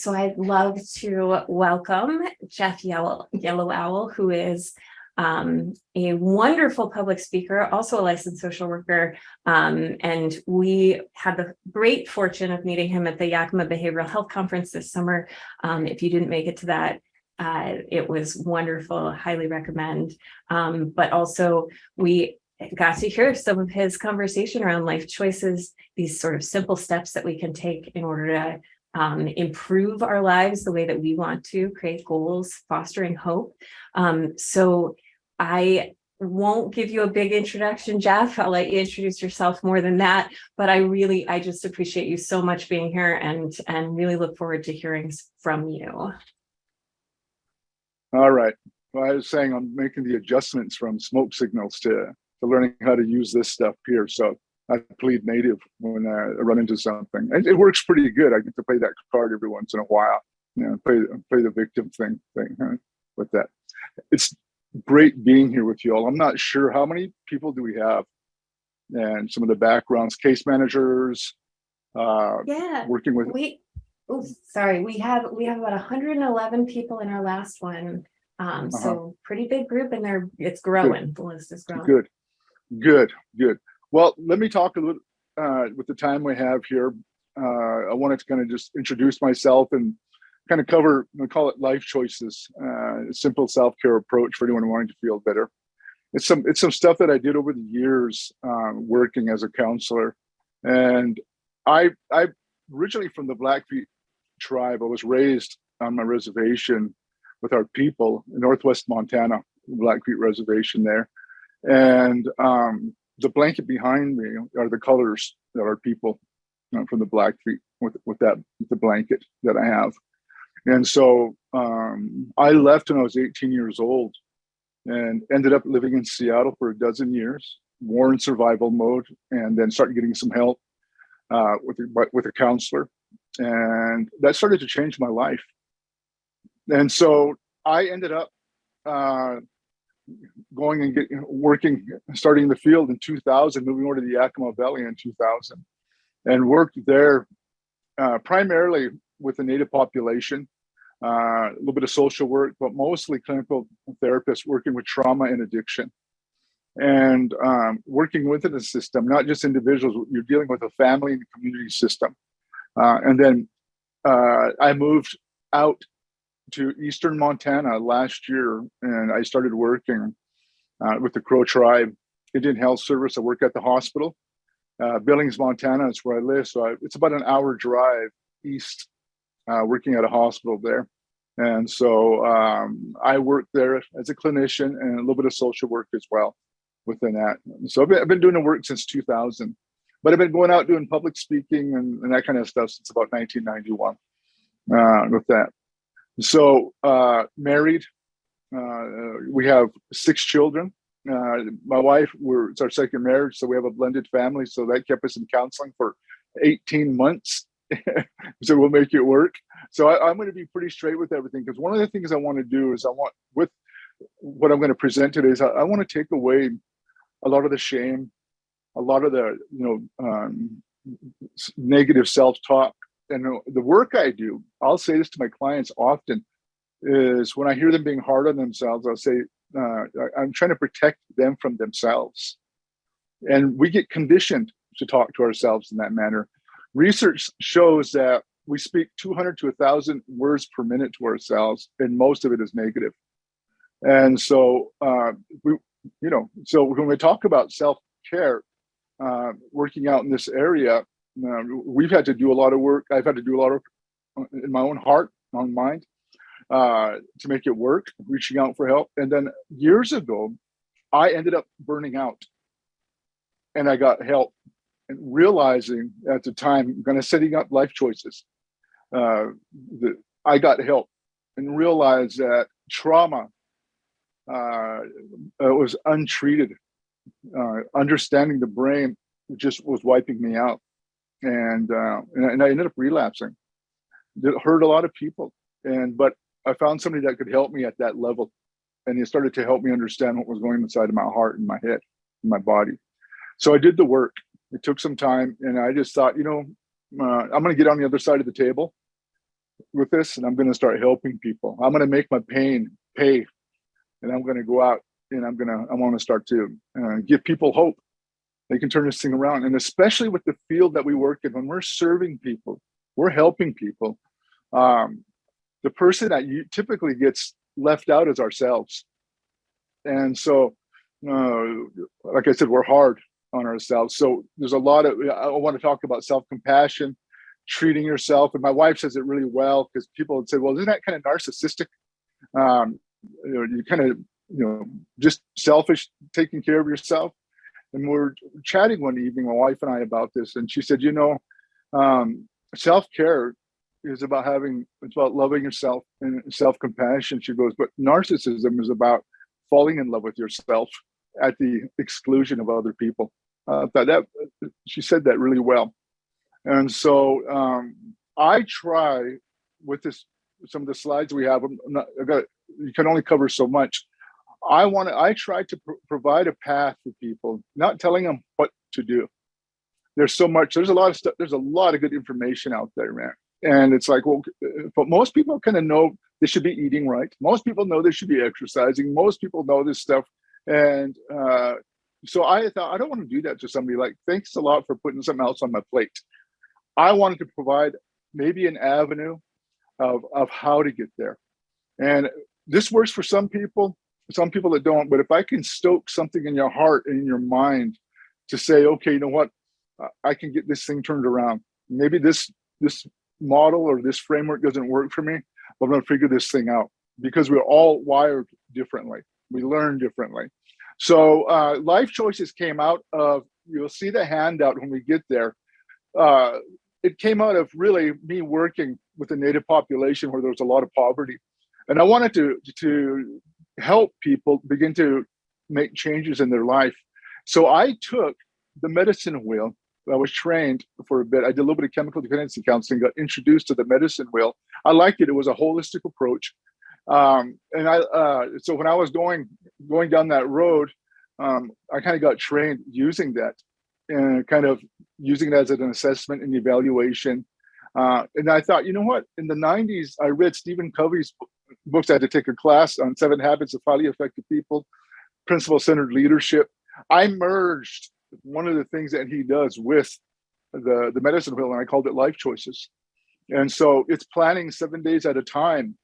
So I'd love to welcome Jeff Yellow Owl, who is a wonderful public speaker, also a licensed social worker. And we had the great fortune of meeting him at the Yakima Behavioral Health Conference this summer. If you didn't make it to that, it was wonderful, highly recommend. But also we got to hear some of his conversation around life choices, these sort of simple steps that we can take in order to improve our lives the way that we want to, create goals, fostering hope. So I won't give you a big introduction, Jeff. I'll let you introduce yourself more than that. But I just appreciate you so much being here and really look forward to hearing from you. All right. Well, I was saying I'm making the adjustments from smoke signals to learning how to use this stuff here. So I plead native when I run into something. And it works pretty good. I get to play that card every once in a while. Play the victim thing with that. It's great being here with you all. I'm not sure how many people do we have, and some of the backgrounds, case managers, working with. We have about 111 people in our last one. So pretty big group, and it's growing. Good. The list is growing. Good. Well, let me talk a little with the time we have here. I wanted to kind of just introduce myself and kind of cover, we call it life choices, a simple self-care approach for anyone wanting to feel better. It's some stuff that I did over the years working as a counselor. And I originally from the Blackfeet tribe. I was raised on my reservation with our people in Northwest Montana, Blackfeet Reservation there. And the blanket behind me are the colors that our people from the Blackfeet with the blanket that I have. And so I left when I was 18 years old and ended up living in Seattle for a dozen years, more in survival mode, and then started getting some help with a counselor. And that started to change my life. And so I ended up going and working, starting in the field in 2000, moving over to the Yakima Valley in 2000, and worked there primarily with the Native population, a little bit of social work, but mostly clinical therapists working with trauma and addiction. And working within the system, not just individuals, you're dealing with a family and community system. And then I moved out to Eastern Montana last year, and I started working with the Crow tribe, Indian Health Service. I work at the hospital. Billings, Montana is where I live. So it's about an hour drive east, working at a hospital there. And so I work there as a clinician and a little bit of social work as well within that. So I've been doing the work since 2000, but I've been going out doing public speaking and that kind of stuff since about 1991 with that. So married, we have 6 children. My wife, it's our second marriage, so we have a blended family. So that kept us in counseling for 18 months. So we'll make it work. So I'm going to be pretty straight with everything, because one of the things I want to do is with what I'm going to present today is I want to take away a lot of the shame, a lot of the negative self-talk. And the work I do, I'll say this to my clients often, is when I hear them being hard on themselves, I'll say, I'm trying to protect them from themselves. And we get conditioned to talk to ourselves in that manner. Research shows that we speak 200 to 1,000 words per minute to ourselves, and most of it is negative. And so, so when we talk about self-care, working out in this area, we've had to do a lot of work. I've had to do a lot of in my own heart, own mind, to make it work, reaching out for help. And then years ago, I ended up burning out, and I got help, and realizing at the time, kind of setting up life choices, that I got help and realized that trauma was untreated. Understanding the brain just was wiping me out. And I ended up relapsing. It hurt a lot of people, but I found somebody that could help me at that level, and it started to help me understand what was going inside of my heart and my head and my body. So I did the work. It took some time, and I just thought, I'm going to get on the other side of the table. with this, and I'm going to start helping people. I'm going to make my pain pay, and I'm going to go out and I want to start to give people hope. They can turn this thing around. And especially with the field that we work in, when we're serving people, we're helping people. The person that typically gets left out is ourselves. And so, like I said, we're hard on ourselves. So there's a lot of, I want to talk about self-compassion, treating yourself. And my wife says it really well, because people would say, well, isn't that kind of narcissistic? You kind of, just selfish, taking care of yourself. And we're chatting one evening, my wife and I, about this. And she said, self-care is about it's about loving yourself and self-compassion. She goes, but narcissism is about falling in love with yourself at the exclusion of other people. She said that really well. And so I try with some of the slides we have, you can only cover so much. I try to provide a path for people, not telling them what to do. There's a lot of stuff. There's a lot of good information out there, man. And it's like, well, but most people kind of know they should be eating right. Most people know they should be exercising. Most people know this stuff. And so I thought, I don't want to do that to somebody. Like, thanks a lot for putting something else on my plate. I wanted to provide maybe an avenue of how to get there. And this works for some people that don't. But if I can stoke something in your heart and in your mind to say, okay, you know what, I can get this thing turned around. Maybe this model or this framework doesn't work for me, but I'm going to figure this thing out, because we're all wired differently. We learn differently. So life choices came out of, you'll see the handout when we get there. It came out of really me working with the Native population where there was a lot of poverty. And I wanted to help people begin to make changes in their life. So I took the medicine wheel. I was trained for a bit. I did a little bit of chemical dependency counseling, got introduced to the medicine wheel. I liked it. It was a holistic approach. So when I was going down that road, I kind of got trained using that and kind of using it as an assessment and evaluation. And I thought, you know what? In the 90s, I read Stephen Covey's books. I had to take a class on 7 Habits of Highly Effective People, Principle-Centered Leadership. I merged one of the things that he does with the medicine wheel, and I called it life choices. And so it's planning 7 days at a time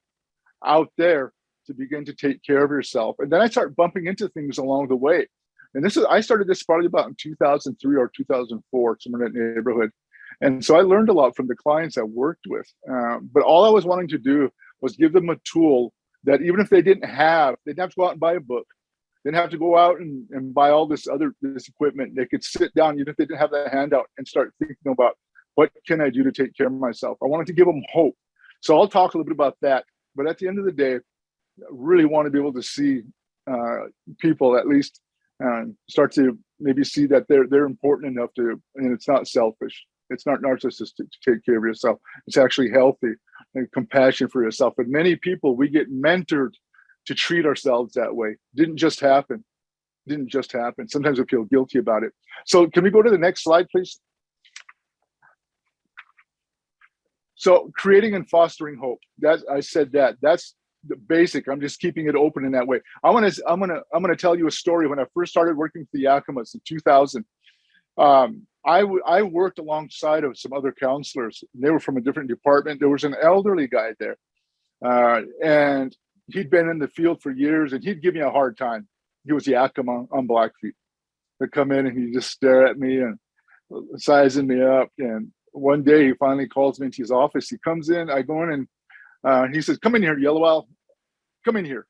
out there to begin to take care of yourself. And then I start bumping into things along the way. And I started this probably about in 2003 or 2004, somewhere in that neighborhood. And so I learned a lot from the clients I worked with. But all I was wanting to do was give them a tool that even if they didn't have to go out and buy a book. They didn't have to go out and buy all this equipment. They could sit down, even if they didn't have the handout, and start thinking about, what can I do to take care of myself? I wanted to give them hope. So I'll talk a little bit about that. But at the end of the day, I really want to be able to see people at least start to maybe see that they're important enough to, and it's not selfish. It's not narcissistic to take care of yourself. It's actually healthy and compassion for yourself. And many people, we get mentored to treat ourselves that way. Didn't just happen. Sometimes we feel guilty about it. So can we go to the next slide, please? So creating and fostering hope. That's the basic. I'm just keeping it open in that way. I'm gonna tell you a story. When I first started working for the Yakimas in 2000, I worked alongside of some other counselors. They were from a different department. There was an elderly guy there, and he'd been in the field for years, and he'd give me a hard time. He was Yakima on Blackfeet. He'd come in and he'd just stare at me and sizing me up. And one day he finally calls me into his office. He comes in, I go in, and he says, "Come in here, Yellow Owl. Come in here."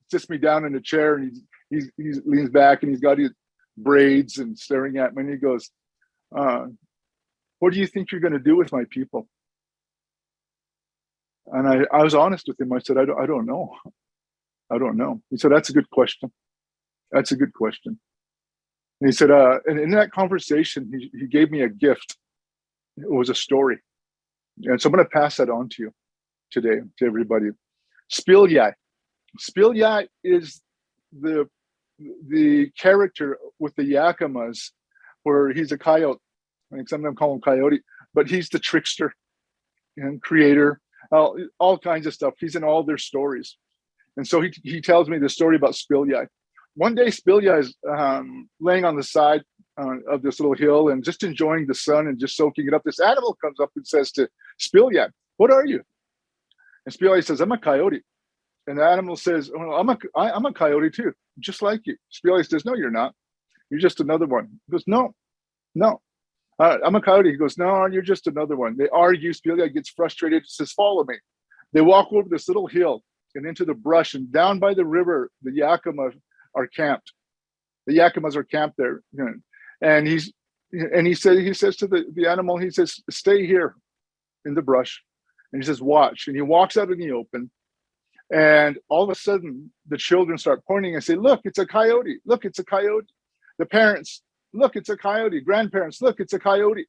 Sits me down in a chair, and he leans back, and he's got his braids and staring at me, and he goes, "What do you think you're going to do with my people?" And I was honest with him. I said, I don't know. I don't know. He said, "That's a good question. That's a good question." And he said, and in that conversation, he gave me a gift. It was a story. And so I'm going to pass that on to you today, to everybody. Spilyai. Spilyai is the character with the Yakimas, where he's a coyote. I think some of them call him coyote, but he's the trickster and creator. all kinds of stuff. He's in all their stories. And so he tells me the story about Spilya. One day, Spilya is laying on the side of this little hill and just enjoying the sun and just soaking it up. This animal comes up and says to Spilya, "What are you?" And Spilya says, "I'm a coyote." And the animal says, "Well, I'm a coyote too, just like you." Spilya says, "No, you're not. You're just another one." He goes, "No, no. I'm a coyote." He goes, "No, you're just another one." They argue. Spilya gets frustrated, says, "Follow me." They walk over this little hill and into the brush, and down by the river, the Yakima are camped. The Yakimas are camped there. And he says to the animal, he says, "Stay here in the brush." And he says, "Watch." And he walks out in the open. And all of a sudden, the children start pointing and say, "Look, it's a coyote. Look, it's a coyote." The parents, "Look, it's a coyote." Grandparents, "Look, it's a coyote."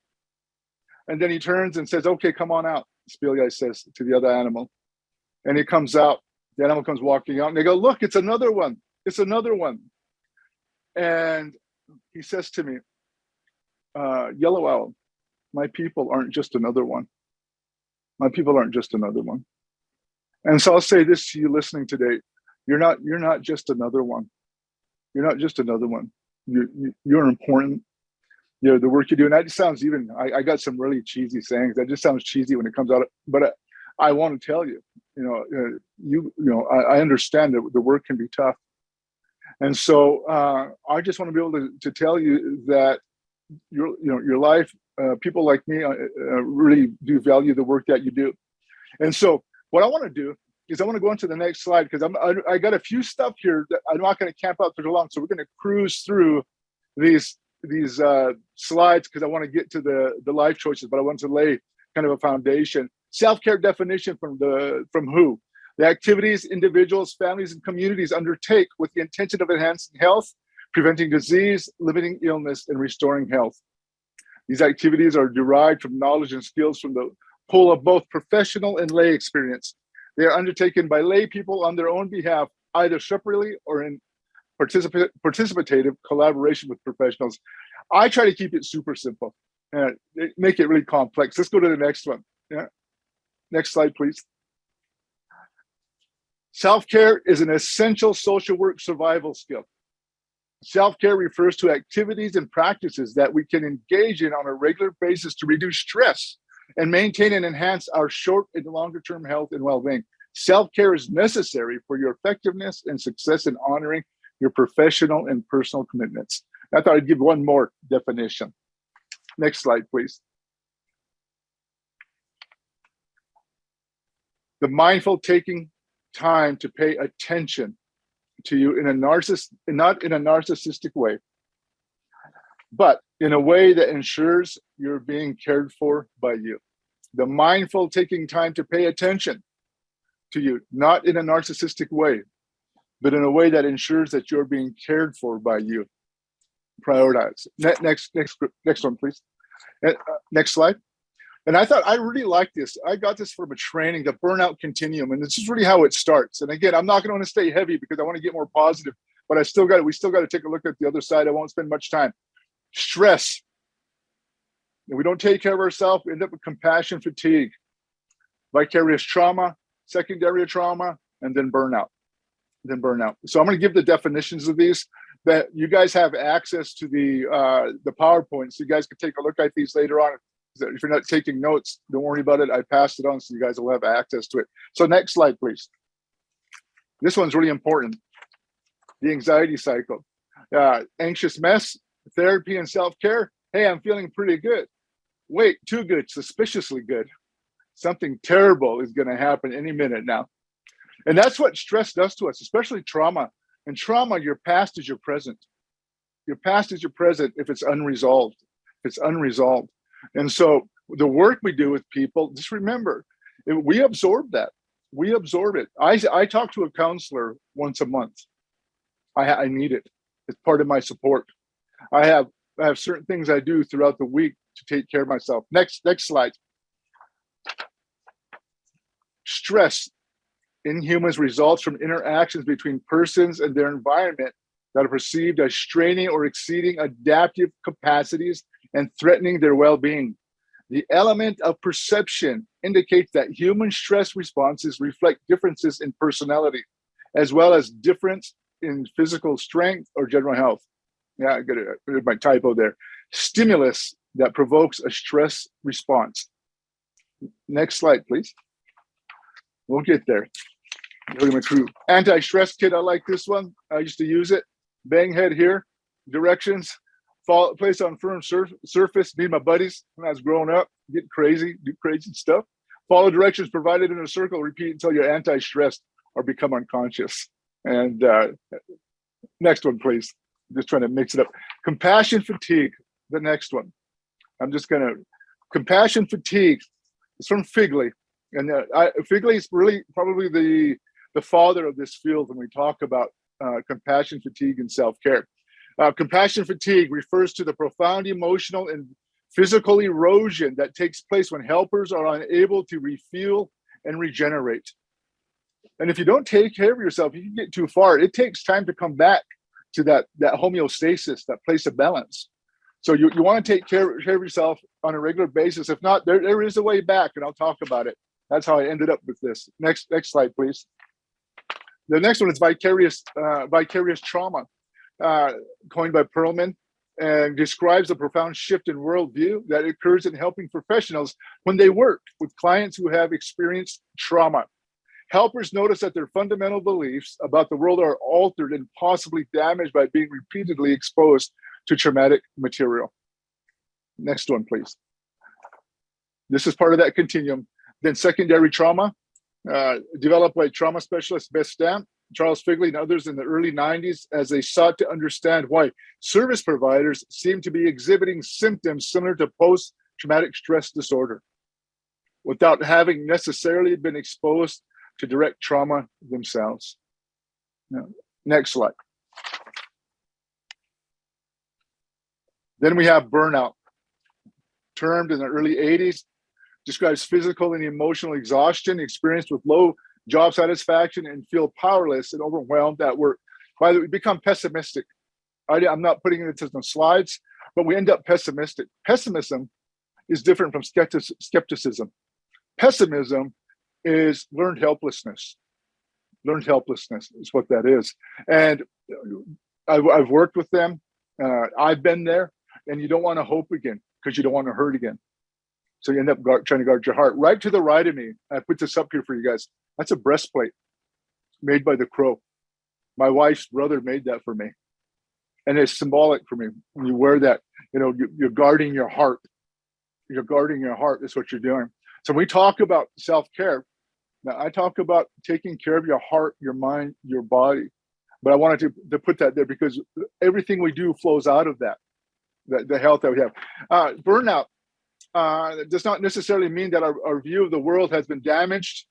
And then he turns and says, "Okay, come on out," Spilya says to the other animal. And he comes out. The animal comes walking out, and they go, "Look, it's another one. It's another one." And he says to me, "Yellow Owl, my people aren't just another one. My people aren't just another one." And so I'll say this to you listening today: you're not just another one. You're not just another one. You're important. The work you do, and that just sounds I got some really cheesy sayings. That just sounds cheesy when it comes out, but I want to tell you, I understand that the work can be tough. And so I just want to be able to tell you that your life, people like me really do value the work that you do. And so what I want to do is I want to go on to the next slide, because I got a few stuff here that I'm not going to camp out for too long. So we're going to cruise through these slides, because I want to get to the life choices, but I want to lay kind of a foundation. Self-care definition from WHO. The activities individuals, families, and communities undertake with the intention of enhancing health, preventing disease, limiting illness, and restoring health. These activities are derived from knowledge and skills from the pool of both professional and lay experience. They are undertaken by lay people on their own behalf, either separately or in participative collaboration with professionals. I try to keep it super simple and make it really complex. Let's go to the next one. Yeah. Next slide, please. Self-care is an essential social work survival skill. Self-care refers to activities and practices that we can engage in on a regular basis to reduce stress and maintain and enhance our short and longer-term health and well-being. Self-care is necessary for your effectiveness and success in honoring your professional and personal commitments. I thought I'd give one more definition. Next slide, please. The mindful taking time to pay attention to you not in a narcissistic way, but in a way that ensures you're being cared for by you. The mindful taking time to pay attention to you, not in a narcissistic way, but in a way that ensures that you're being cared for by you. Prioritize. Next one, please. Next slide. And I thought I really like this. I got this from a training, the Burnout Continuum, and this is really how it starts. And again, I'm not going to stay heavy because I want to get more positive, but we still got to take a look at the other side. I won't spend much time. Stress. If we don't take care of ourselves, we end up with compassion fatigue, vicarious trauma, secondary trauma, and then burnout. So I'm going to give the definitions of these. That you guys have access to the PowerPoint, so you guys can take a look at these later on. If you're not taking notes, don't worry about it. I passed it on so you guys will have access to it. So next slide, please. This one's really important. The anxiety cycle. Anxious mess, therapy and self-care. Hey, I'm feeling pretty good. Wait, too good, suspiciously good. Something terrible is going to happen any minute now. And that's what stress does to us, especially trauma. And trauma, your past is your present. Your past is your present if it's unresolved. And so the work we do with people, just remember, we absorb that. We absorb it. I talk to a counselor once a month. I need it. It's part of my support. I have certain things I do throughout the week to take care of myself. Next slide. Stress in humans results from interactions between persons and their environment that are perceived as straining or exceeding adaptive capacities and threatening their well-being. The element of perception indicates that human stress responses reflect differences in personality, as well as difference in physical strength or general health. Yeah, I got my typo there. Stimulus that provokes a stress response. Next slide, please. We'll get there. Look at my crew. Anti-stress kit, I like this one. I used to use it. Bang head here, directions, place on firm surface. Me and my buddies when I was growing up, get crazy, do crazy stuff. Follow directions provided in a circle, repeat until you're anti-stressed or become unconscious. And next one, please. Just trying to mix it up. Compassion fatigue, the next one. Compassion fatigue. It's from Figley. And Figley is really probably the father of this field when we talk about compassion fatigue and self-care. Compassion fatigue refers to the profound emotional and physical erosion that takes place when helpers are unable to refuel and regenerate. And if you don't take care of yourself, you can get too far. It takes time to come back to that homeostasis, that place of balance. So you want to take care of yourself on a regular basis. If not, there is a way back, and I'll talk about it. That's how I ended up with this. Next slide, please. The next one is vicarious trauma, coined by Perlman, and describes a profound shift in worldview that occurs in helping professionals when they work with clients who have experienced trauma. Helpers notice that their fundamental beliefs about the world are altered and possibly damaged by being repeatedly exposed to traumatic material. Next one, please. This is part of that continuum. Then secondary trauma, developed by trauma specialist Beth Stamp, Charles Figley, and others in the early 90s as they sought to understand why service providers seem to be exhibiting symptoms similar to post-traumatic stress disorder without having necessarily been exposed to direct trauma themselves. Now, next slide. Then we have burnout, termed in the early 80s, describes physical and emotional exhaustion experienced with low job satisfaction and feel powerless and overwhelmed at work. By the way, we become pessimistic. I'm not putting it into some slides, but we end up pessimistic. Pessimism is different from skepticism. Pessimism is learned helplessness. Learned helplessness is what that is. And I've worked with them. I've been there, and you don't want to hope again because you don't want to hurt again. So you end up trying to guard your heart. Right to the right of me, I put this up here for you guys. That's a breastplate made by the Crow. My wife's brother made that for me. And it's symbolic for me. When you wear that, you're guarding your heart. You're guarding your heart is what you're doing. So when we talk about self-care, now I talk about taking care of your heart, your mind, your body. But I wanted to put that there because everything we do flows out of that, the health that we have. Burnout does not necessarily mean that our view of the world has been damaged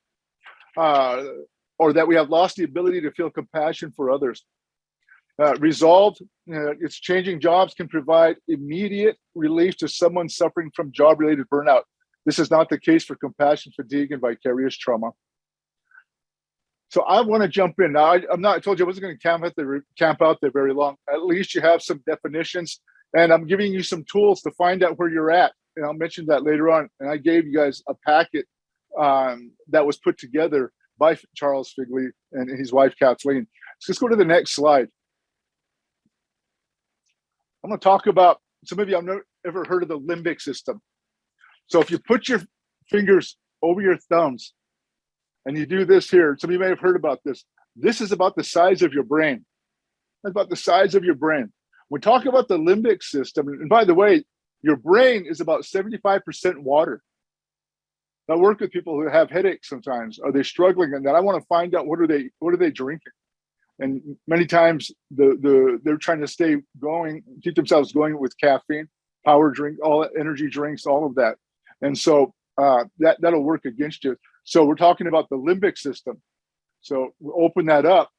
or that we have lost the ability to feel compassion for others. Resolved, it's changing jobs can provide immediate relief to someone suffering from job-related burnout. This is not the case for compassion fatigue and vicarious trauma. So I want to jump in. Now, I told you I wasn't going to camp out there very long. At least you have some definitions, and I'm giving you some tools to find out where you're at. And I'll mention that later on. And I gave you guys a packet that was put together by Charles Figley and his wife, Kathleen. So let's go to the next slide. I'm going to talk about, some of you have never ever heard of the limbic system. So if you put your fingers over your thumbs and you do this here, some of you may have heard about this. This is about the size of your brain. That's about the size of your brain. We talk about the limbic system. And by the way, your brain is about 75% water. I work with people who have headaches sometimes. Are they struggling? And then I want to find out what are they drinking? And many times they're trying to stay going, keep themselves going with caffeine, power drink, all energy drinks, all of that. And so that'll work against you. So we're talking about the limbic system. So we'll open that up.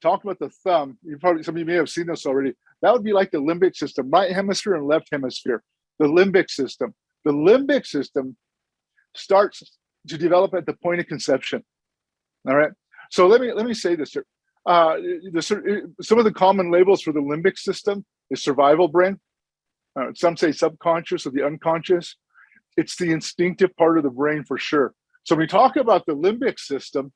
Talk about the thumb. Some of you may have seen this already. That would be like the limbic system, right hemisphere and left hemisphere. The limbic system. The limbic system starts to develop at the point of conception. All right. So let me say this here. Some of the common labels for the limbic system is survival brain. Some say subconscious or the unconscious. it's the instinctive part of the brain for sure. So when we talk about the limbic system,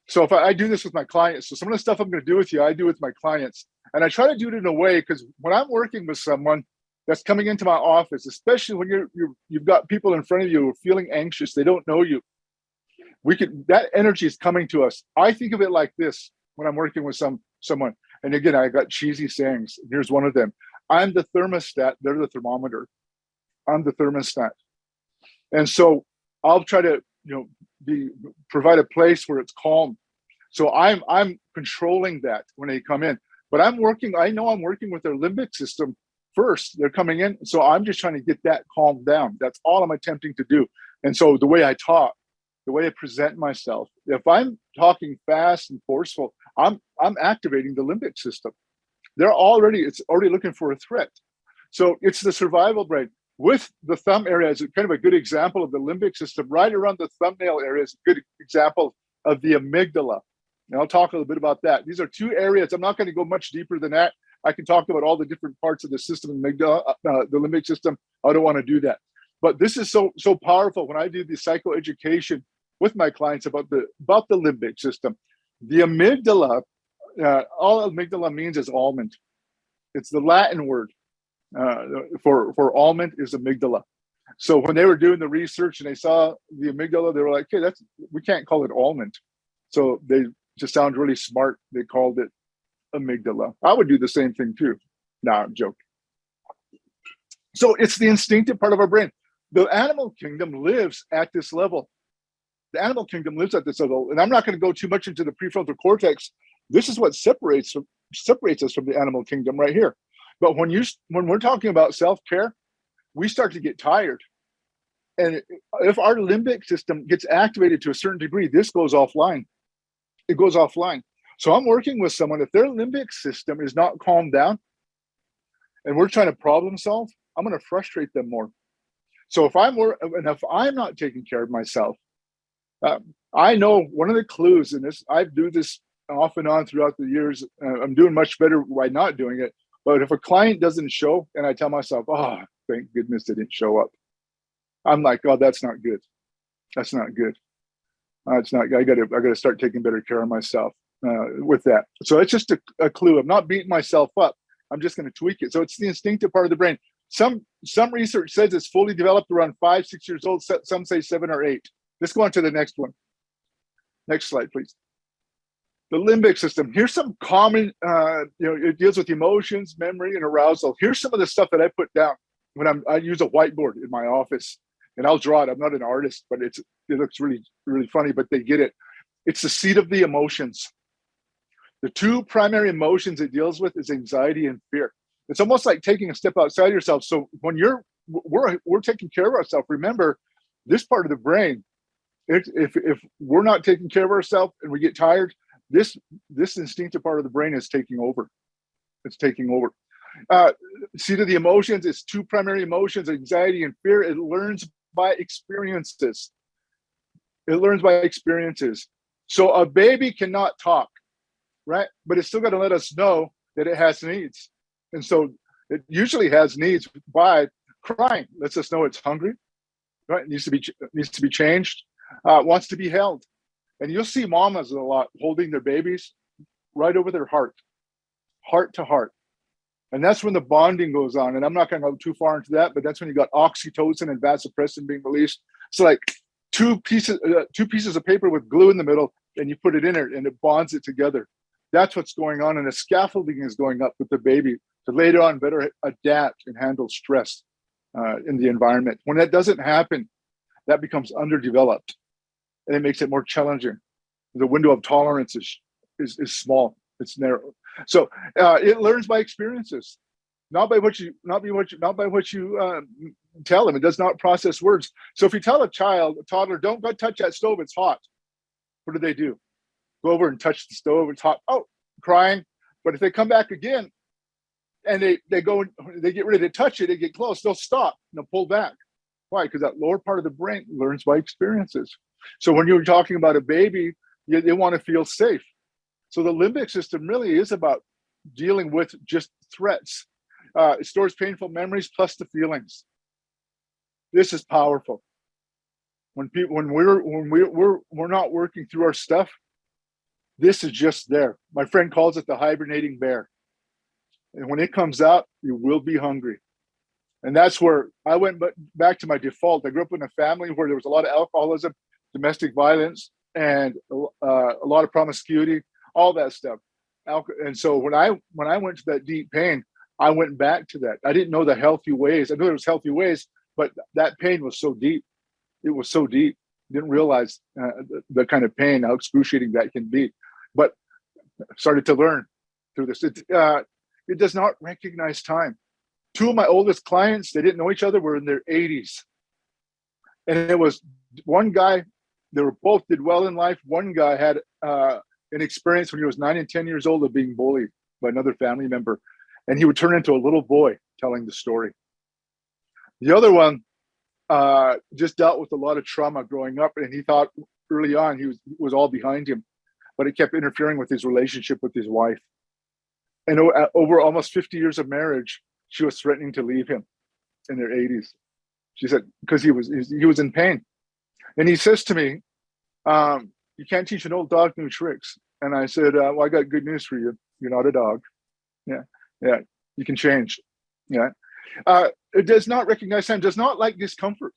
so if I do this with my clients, so some of the stuff I'm going to do with you, I do with my clients. And I try to do it in a way, because when I'm working with someone that's coming into my office, especially when you've got people in front of you who are feeling anxious, they don't know you, that energy is coming to us. I think of it like this when I'm working with someone. And again, I got cheesy sayings. Here's one of them. I'm the thermostat, they're the thermometer. I'm the thermostat. And so I'll try to, provide a place where it's calm. So I'm controlling that when they come in. But I know I'm working with their limbic system first. They're coming in. So I'm just trying to get that calmed down. That's all I'm attempting to do. And so the way I talk, the way I present myself, if I'm talking fast and forceful, I'm activating the limbic system. It's already looking for a threat. So it's the survival brain. With the thumb area is kind of a good example of the limbic system. Right around the thumbnail area is a good example of the amygdala. And I'll talk a little bit about that. These are two areas. I'm not going to go much deeper than that. I can talk about all the different parts of the system, amygdala, the limbic system. I don't want to do that. But this is so powerful when I do the psychoeducation with my clients about the limbic system. The amygdala, all amygdala means is almond. It's the Latin word. For almond is amygdala. So when they were doing the research and they saw the amygdala, they were like, "Okay, we can't call it almond." So they just sound really smart. They called it amygdala. I would do the same thing too. No, I'm joking. So it's the instinctive part of our brain. The animal kingdom lives at this level. The animal kingdom lives at this level, and I'm not going to go too much into the prefrontal cortex. This is what separates us from the animal kingdom right here. But when we're talking about self-care, we start to get tired. And if our limbic system gets activated to a certain degree, this goes offline. It goes offline. So I'm working with someone, if their limbic system is not calmed down and we're trying to problem solve, I'm going to frustrate them more. So if I'm not taking care of myself, I know one of the clues in this, I do this off and on throughout the years. I'm doing much better by not doing it. But if a client doesn't show and I tell myself, oh, thank goodness they didn't show up, I'm like, oh, that's not good. That's not good. It's not. I got to start taking better care of myself with that. So it's just a clue. I'm not beating myself up. I'm just going to tweak it. So it's the instinctive part of the brain. Some research says it's fully developed around 5, 6 years old. Some say 7 or 8. Let's go on to the next one. Next slide, please. The limbic system. Here's some common, it deals with emotions, memory, and arousal. Here's some of the stuff that I put down when I use a whiteboard in my office, and I'll draw it. I'm not an artist, but it looks really, really funny, but they get it. It's the seat of the emotions. The two primary emotions it deals with is anxiety and fear. It's almost like taking a step outside yourself. So when we're taking care of ourselves, remember this part of the brain, if we're not taking care of ourselves and we get tired, this instinctive part of the brain is taking over. It's taking over. Seat of the emotions is two primary emotions, anxiety and fear. It learns by experiences. It learns by experiences. So a baby cannot talk, right? But it's still got to let us know that it has needs. And so it usually has needs by crying. Lets us know it's hungry, right? It needs to be changed. Wants to be held. And you'll see mamas a lot holding their babies right over their heart to heart. And that's when the bonding goes on. And I'm not going to go too far into that, but that's when you got oxytocin and vasopressin being released. It's like two pieces of paper with glue in the middle, and you put it in there and it bonds it together. That's what's going on. And the scaffolding is going up with the baby to later on better adapt and handle stress in the environment. When that doesn't happen, that becomes underdeveloped. And it makes it more challenging. The window of tolerance is small. It's narrow. So it learns by experiences, not by what you tell them. It does not process words. So if you tell a toddler, don't go touch that stove, it's hot. What do? Go over and touch the stove, it's hot. Oh, crying. But if they come back again and they get ready to touch it, they get close, they'll stop and they'll pull back. Why? Because that lower part of the brain learns by experiences. So when you're talking about a baby, they want to feel safe. So the limbic system really is about dealing with just threats. It stores painful memories plus the feelings. This is powerful. When we're not working through our stuff, this is just there. My friend calls it the hibernating bear. And when it comes out, you will be hungry. And that's where I went back to my default. I grew up in a family where there was a lot of alcoholism, domestic violence, and a lot of promiscuity, all that stuff. And so when I went to that deep pain, I went back to that. I didn't know the healthy ways. I knew there was healthy ways, but that pain was so deep. It was so deep. Didn't realize the kind of pain, how excruciating that can be. But started to learn through this. It does not recognize time. Two of my oldest clients, they didn't know each other, were in their 80s. And it was one guy, they were both did well in life. One guy had an experience when he was 9 and 10 years old of being bullied by another family member. And he would turn into a little boy telling the story. The other one just dealt with a lot of trauma growing up. And he thought early on he was all behind him, but it kept interfering with his relationship with his wife. And over almost 50 years of marriage, she was threatening to leave him in their 80s. She said, because he was in pain. And he says to me, you can't teach an old dog new tricks. And I said, well, I got good news for you. You're not a dog. Yeah, you can change. Yeah. It does not recognize time, does not like discomfort,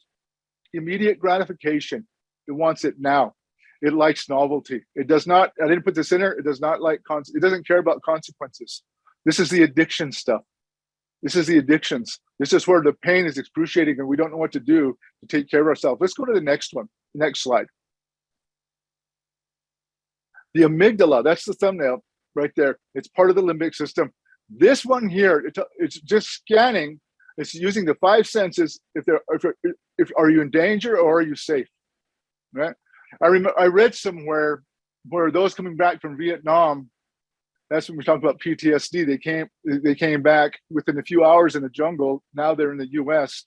immediate gratification. It wants it now. It likes novelty. It does not, I didn't put this in there. It does not like, it doesn't care about consequences. This is the addiction stuff. This is the addictions. This is where the pain is excruciating and we don't know what to do to take care of ourselves. Let's go to the next one. Next slide. The amygdala, that's the thumbnail right there. It's part of the limbic system. This one here, it's just scanning. It's using the 5 senses. If are you in danger or are you safe? Right? I read somewhere where those coming back from Vietnam, that's when we talk about PTSD. They came back within a few hours in the jungle. Now they're in the US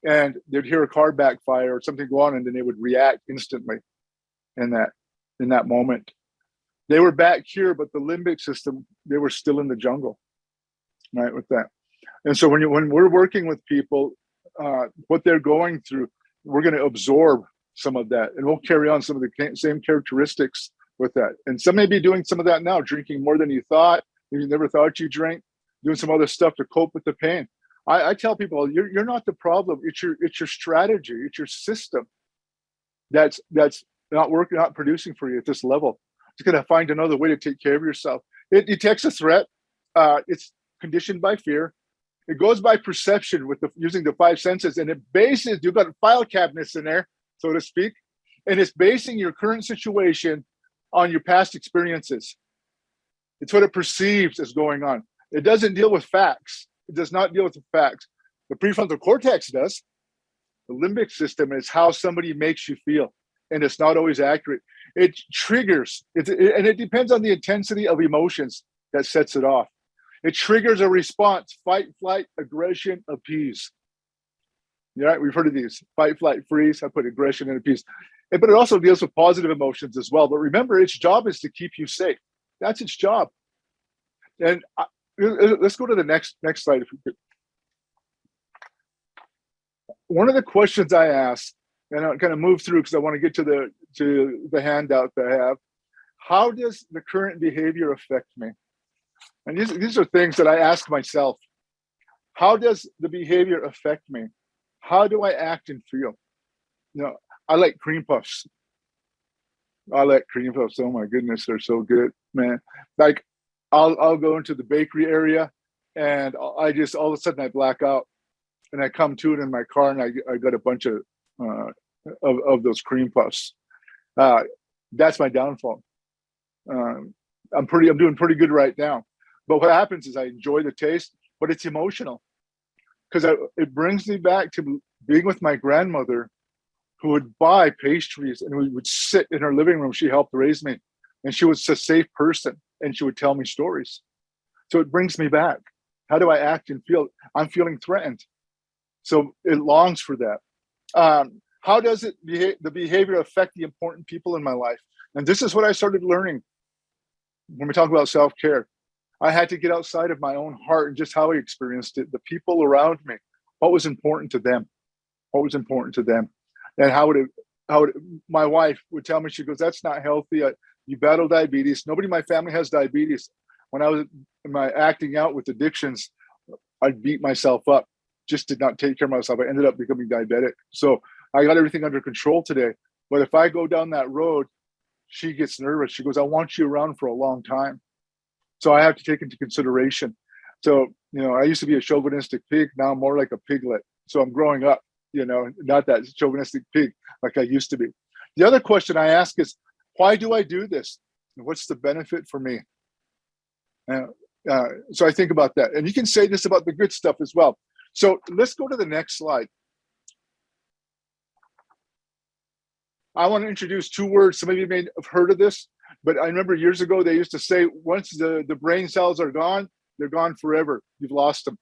and they'd hear a car backfire or something go on and then they would react instantly in that moment. They were back here, but the limbic system, they were still in the jungle, right, with that. And so when we're working with people, what they're going through, we're going to absorb some of that and we'll carry on some of the same characteristics with that. And some may be doing some of that now, drinking more than you thought, you never thought you drank, doing some other stuff to cope with the pain. I tell people, you're not the problem. It's your strategy. It's your system that's not working, not producing for you at this level. It's going to find another way to take care of yourself. It detects a threat. It's conditioned by fear. It goes by perception with using the 5 senses, and it bases, you've got file cabinets in there, so to speak, and it's basing your current situation on your past experiences. It's what it perceives as going on. It doesn't deal with facts. It does not deal with the facts. The prefrontal cortex does. The limbic system is how somebody makes you feel, and it's not always accurate. It triggers, and it depends on the intensity of emotions that sets it off. It triggers a response: fight, flight, aggression, appease. Yeah, we've heard of these: fight, flight, freeze. I put aggression and appease. But it also deals with positive emotions as well. But remember, its job is to keep you safe. That's its job. And let's go to the next slide, if we could. One of the questions I ask, and I'll kind of move through because I want to get to the handout that I have. How does the current behavior affect me? And these are things that I ask myself. How does the behavior affect me? How do I act and feel? You know, I like cream puffs. I like cream puffs. Oh my goodness, they're so good, man. Like I'll go into the bakery area and I just all of a sudden I black out and I come to it in my car and I got a bunch of those cream puffs. That's my downfall. I'm doing pretty good right now. But what happens is I enjoy the taste, but it's emotional because it brings me back to being with my grandmother, who would buy pastries and we would sit in her living room. She helped raise me and she was a safe person and she would tell me stories. So it brings me back. How do I act and feel? I'm feeling threatened. So it longs for that. How does the behavior affect the important people in my life? And this is what I started learning when we talk about self-care. I had to get outside of my own heart and just how I experienced it, the people around me, what was important to them, what was important to them, and my wife would tell me, she goes, that's not healthy. You battle diabetes. Nobody in my family has diabetes. When I was in my acting out with addictions, I'd beat myself up, just did not take care of myself. I ended up becoming diabetic. So I got everything under control today. But if I go down that road, she gets nervous. She goes, I want you around for a long time. So I have to take into consideration. So, I used to be a chauvinistic pig. Now I'm more like a piglet. So I'm growing up, not that chauvinistic pig like I used to be. The other question I ask is, why do I do this? What's the benefit for me? So I think about that. And you can say this about the good stuff as well. So let's go to the next slide. I want to introduce two words. Some of you may have heard of this, but I remember years ago, they used to say, once the brain cells are gone, they're gone forever. You've lost them.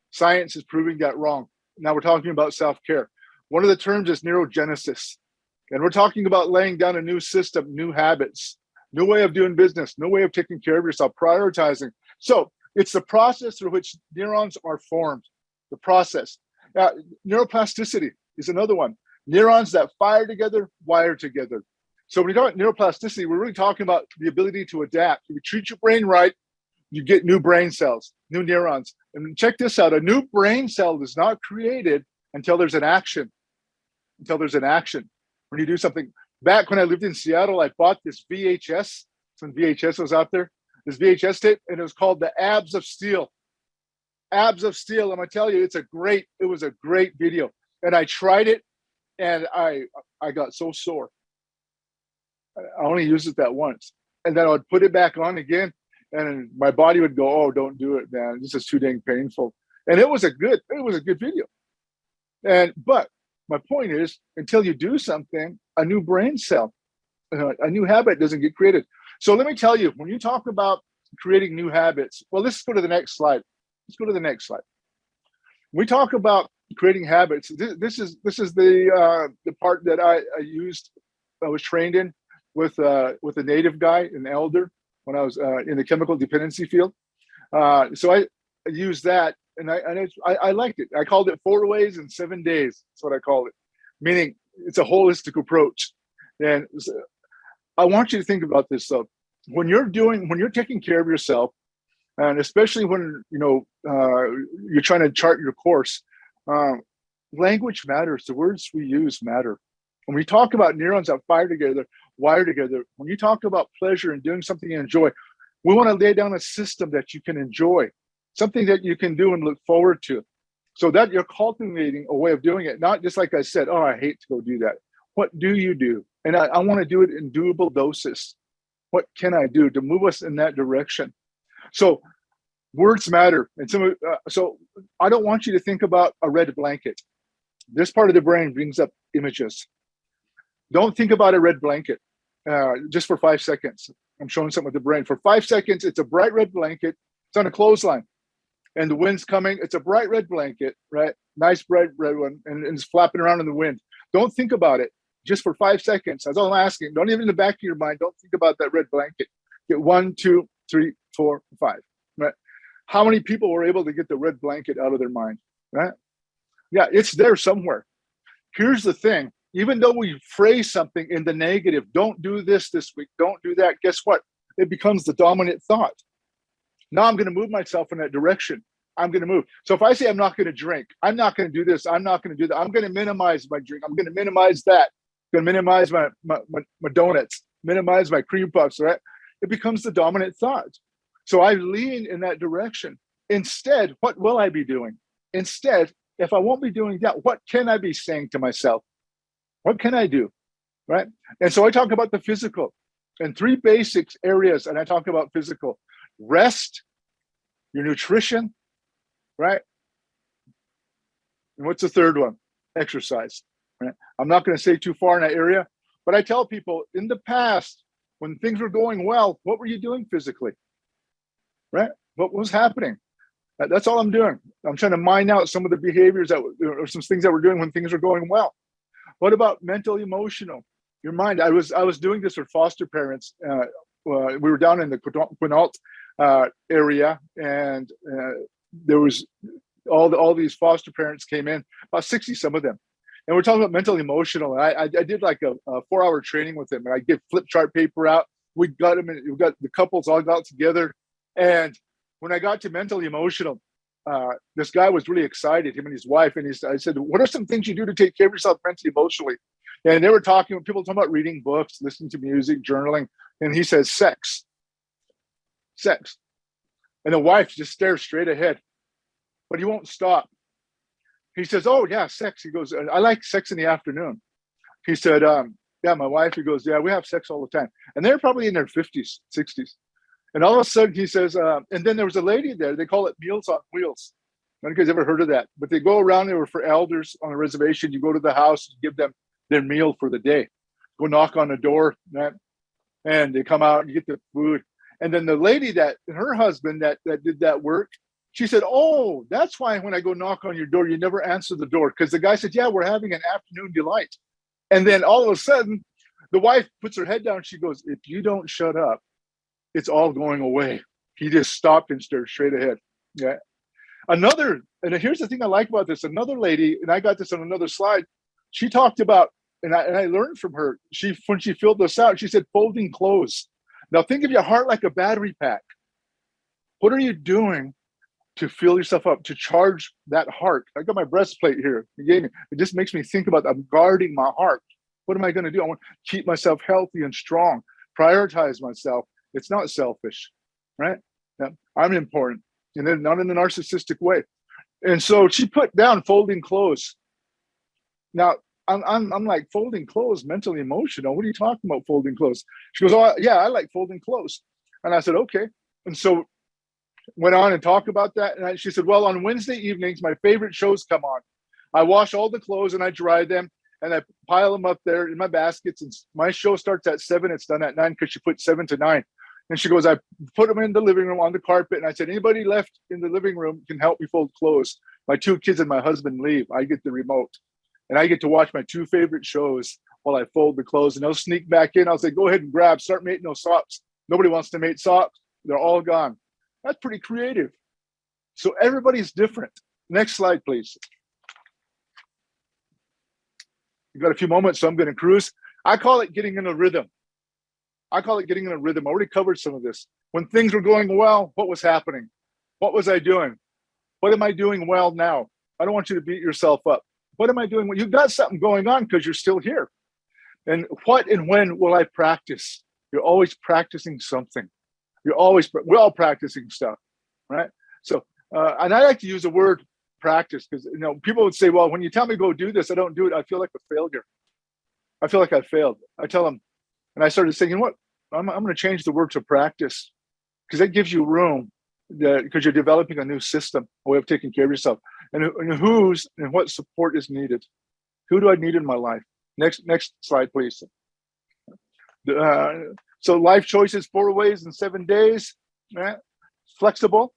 Science is proving that wrong. Now we're talking about self-care. One of the terms is neurogenesis. And we're talking about laying down a new system, new habits, new way of doing business, new way of taking care of yourself, prioritizing. So it's the process through which neurons are formed, the process. Neuroplasticity is another one. Neurons that fire together, wire together. So when you talk about neuroplasticity, we're really talking about the ability to adapt. If you treat your brain right, you get new brain cells, new neurons. And check this out, a new brain cell is not created until there's an action, When you do something. Back when I lived in Seattle, I bought this VHS, when VHS was out there, this VHS tape, and it was called The Abs of Steel. Abs of Steel, I'm gonna tell you, it was a great video. And I tried it, and I got so sore. I only used it that once. And then I would put it back on again, and my body would go, oh, don't do it, man. This is too dang painful. And it was a good video. But my point is, until you do something, a new brain cell, a new habit doesn't get created. So let me tell you, when you talk about creating new habits, well, let's go to the next slide. We talk about creating habits. This is the part that I was trained in with a native guy, an elder, when I was in the chemical dependency field. So I used that, and I liked it. I called it 4 ways in 7 days. That's what I called it, meaning it's a holistic approach. And I want you to think about this though. When you're taking care of yourself, and especially when you're trying to chart your course, language matters. The words we use matter. When we talk about neurons that fire together, wire together, when you talk about pleasure and doing something you enjoy, we want to lay down a system that you can enjoy, something that you can do and look forward to, so that you're cultivating a way of doing it. Not just like I said, oh, I hate to go do that. What do you do? And I want to do it in doable doses. What can I do to move us in that direction? So words matter. And so I don't want you to think about a red blanket. This part of the brain brings up images. Don't think about a red blanket just for 5 seconds. I'm showing something with the brain. For 5 seconds, it's a bright red blanket. It's on a clothesline. And the wind's coming. It's a bright red blanket, right? Nice bright red one. And it's flapping around in the wind. Don't think about it just for 5 seconds. That's all I'm asking. Don't even in the back of your mind, don't think about that red blanket. Get 1, 2, 3, 4, 5, right? How many people were able to get the red blanket out of their mind, right? Yeah, it's there somewhere. Here's the thing. Even though we phrase something in the negative, don't do this week, don't do that, guess what? It becomes the dominant thought. Now I'm going to move myself in that direction. I'm going to move. So if I say I'm not going to drink, I'm not going to do this, I'm not going to do that, I'm going to minimize my drink, I'm going to minimize that, I'm going to minimize my donuts, minimize my cream puffs, right? It becomes the dominant thought. So I lean in that direction. Instead, what will I be doing? Instead, if I won't be doing that, what can I be saying to myself? What can I do, right? And so I talk about the physical and 3 basic areas, and I talk about physical. Rest, your nutrition, right? And what's the third one? Exercise, right? I'm not going to say too far in that area, but I tell people in the past, when things were going well, what were you doing physically, right? What was happening? That's all I'm doing. I'm trying to mine out some of the behaviors or some things that we're doing when things are going well. What about mental, emotional? Your mind. I was doing this with foster parents. We were down in the Quinault area, and there was all these foster parents came in, about 60 some of them, And we're talking about mental emotional. And I did like a 4-hour training with him, and I get flip chart paper out. We got him, and we got the couples all got together. And when I got to mental emotional, this guy was really excited, him and his wife. And I said, what are some things you do to take care of yourself mentally, emotionally? And they were talking, people talking about reading books, listening to music, journaling. And he says, sex. And the wife just stares straight ahead, but he won't stop. He says, oh yeah, sex. He goes, I like sex in the afternoon. He said, yeah, my wife, he goes, yeah, we have sex all the time. And they're probably in their 50s, 60s. And all of a sudden he says, and then there was a lady there, they call it Meals on Wheels. I don't know if you guys ever heard of that, but they go around, they were for elders on a reservation. You go to the house, you give them their meal for the day. Go knock on the door, right? And they come out and you get the food. And then the lady that, her husband that did that work, she said, oh, that's why when I go knock on your door, you never answer the door. Because the guy said, yeah, we're having an afternoon delight. And then all of a sudden, the wife puts her head down. She goes, if you don't shut up, it's all going away. He just stopped and stared straight ahead. Yeah. And here's the thing I like about this. Another lady, and I got this on another slide, she talked about, and I learned from her, when she filled this out, she said, folding clothes. Now think of your heart like a battery pack. What are you doing to fill yourself up, to charge that heart? I got my breastplate here. It just makes me think about, I'm guarding my heart. What am I going to do? I want to keep myself healthy and strong, prioritize myself. It's not selfish, right? Yeah, I'm important, and then not in a narcissistic way. And so she put down folding clothes. Now, I'm like, folding clothes, mentally emotional. What are you talking about, folding clothes? She goes, oh, yeah, I like folding clothes. And I said, okay. And so went on and talked about that. And she said, well, on Wednesday evenings, my favorite shows come on. I wash all the clothes and I dry them and I pile them up there in my baskets. And my show starts at 7. It's done at 9 because she put 7 to 9. And she goes, I put them in the living room on the carpet. And I said, anybody left in the living room can help me fold clothes. My 2 kids and my husband leave. I get the remote. And I get to watch my 2 favorite shows while I fold the clothes. And they'll sneak back in. I'll say, go ahead and start making those socks. Nobody wants to make socks. They're all gone. That's pretty creative. So everybody's different. Next slide, please. You've got a few moments, so I'm going to cruise. I call it getting in a rhythm. I already covered some of this. When things were going well, what was happening? What was I doing? What am I doing well now? I don't want you to beat yourself up. What am I doing? Well, you've got something going on because you're still here. And what and when will I practice? You're always practicing something. We're all practicing stuff, right? So, and I like to use the word practice because, people would say, well, when you tell me go do this, I don't do it. I feel like a failure. I feel like I failed. I tell them, and I started saying, what? I'm going to change the word to practice because that gives you room because you're developing a new system, a way of taking care of yourself. And what support is needed? Who do I need in my life? Next slide, please. So life choices 4 ways in 7 days. Right? Flexible.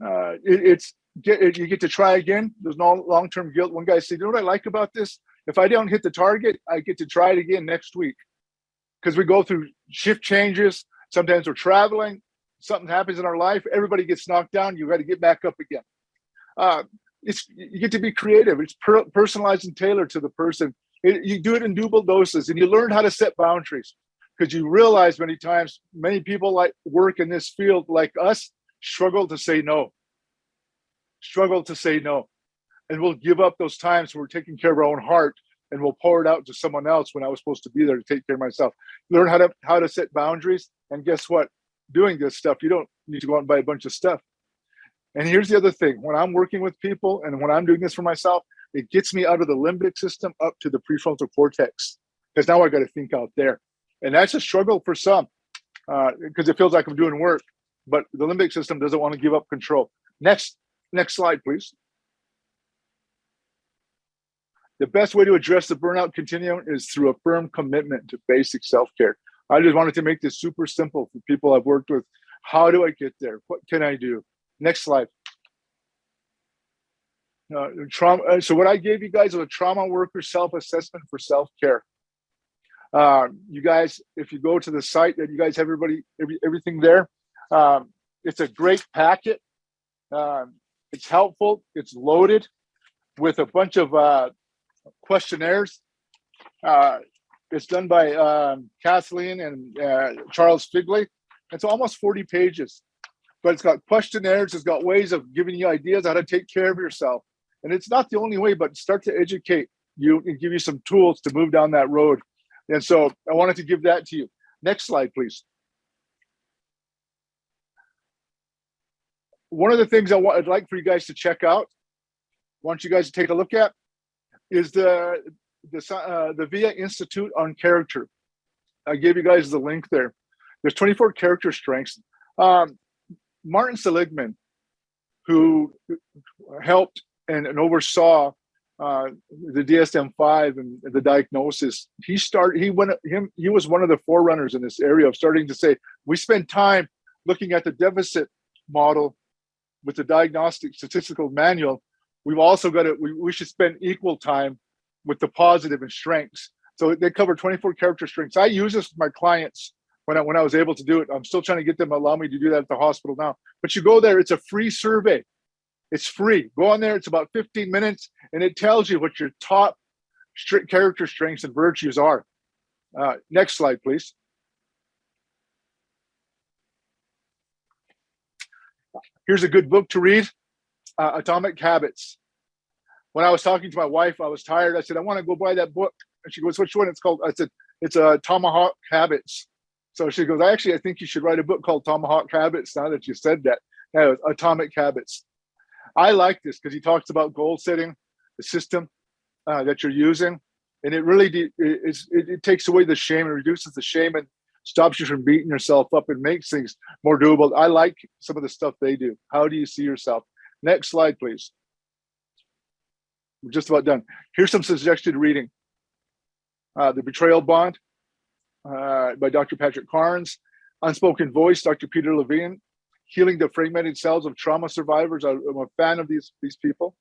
You get to try again. There's no long-term guilt. One guy said, you know what I like about this? If I don't hit the target, I get to try it again next week. Because we go through shift changes. Sometimes we're traveling. Something happens in our life. Everybody gets knocked down. You got to get back up again. You get to be creative. It's personalized and tailored to the person. You do it in double doses, and you learn how to set boundaries. Because you realize many people like work in this field like us struggle to say no. And we'll give up those times where we're taking care of our own heart and we'll pour it out to someone else when I was supposed to be there to take care of myself. Learn how to set boundaries. And guess what? Doing this stuff, you don't need to go out and buy a bunch of stuff. And here's the other thing. When I'm working with people and when I'm doing this for myself, it gets me out of the limbic system up to the prefrontal cortex. Because now I got to think out there. And that's a struggle for some because it feels like I'm doing work. But the limbic system doesn't want to give up control. Next slide, please. The best way to address the burnout continuum is through a firm commitment to basic self-care. I just wanted to make this super simple for people I've worked with. How do I get there? What can I do? Next slide. Trauma. So what I gave you guys was a trauma worker self-assessment for self-care. You guys, if you go to the site that you guys have everything there, it's a great packet. It's helpful. It's loaded with a bunch of questionnaires. It's done by Kathleen and Charles Figley. It's almost 40 pages, but it's got questionnaires. It's got ways of giving you ideas how to take care of yourself. And it's not the only way, but start to educate you and give you some tools to move down that road. And so I wanted to give that to you. Next slide, please. One of the things I'd like for you guys to check out, want you guys to take a look at, is the VIA Institute on Character. I gave you guys the link there. There's 24 character strengths. Martin Seligman, who helped and oversaw the DSM-5 and the diagnosis, he was one of the forerunners in this area of starting to say, we spend time looking at the deficit model with the diagnostic statistical manual. We've also got we should spend equal time with the positive and strengths. So they cover 24 character strengths. I use this with my clients when I was able to do it. I'm still trying to get them to allow me to do that at the hospital now. But you go there, it's a free survey. It's free. Go on there, it's about 15 minutes, and it tells you what your top character strengths and virtues are. Next slide, please. Here's a good book to read, Atomic Habits. When I was talking to my wife, I was tired. I said, I want to go buy that book. And she goes, which one? It's called, I said, it's Tomahawk Habits. So she goes, I think you should write a book called Tomahawk Habits now that you said that. Now, Atomic Habits. I like this because he talks about goal setting, the system that you're using. And it really, it takes away the shame and reduces the shame and stops you from beating yourself up and makes things more doable. I like some of the stuff they do. How do you see yourself? Next slide, please. We're just about done. Here's some suggested reading. The Betrayal Bond by Dr. Patrick Carnes. Unspoken Voice, Dr. Peter Levine. Healing the Fragmented Cells of Trauma Survivors. I'm a fan of these people.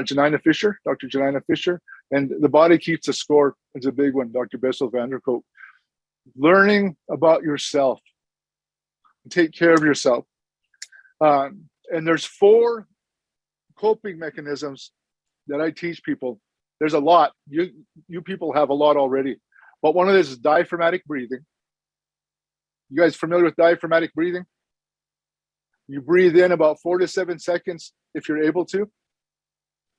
Janina Fisher, Dr. Janina Fisher. And The Body Keeps a Score is a big one, Dr. Bessel van der Kolk. Learning about yourself. Take care of yourself. And there's 4 coping mechanisms that I teach people. There's a lot. You people have a lot already. But one of this is diaphragmatic breathing. You guys familiar with diaphragmatic breathing? You breathe in about 4 to 7 seconds if you're able to.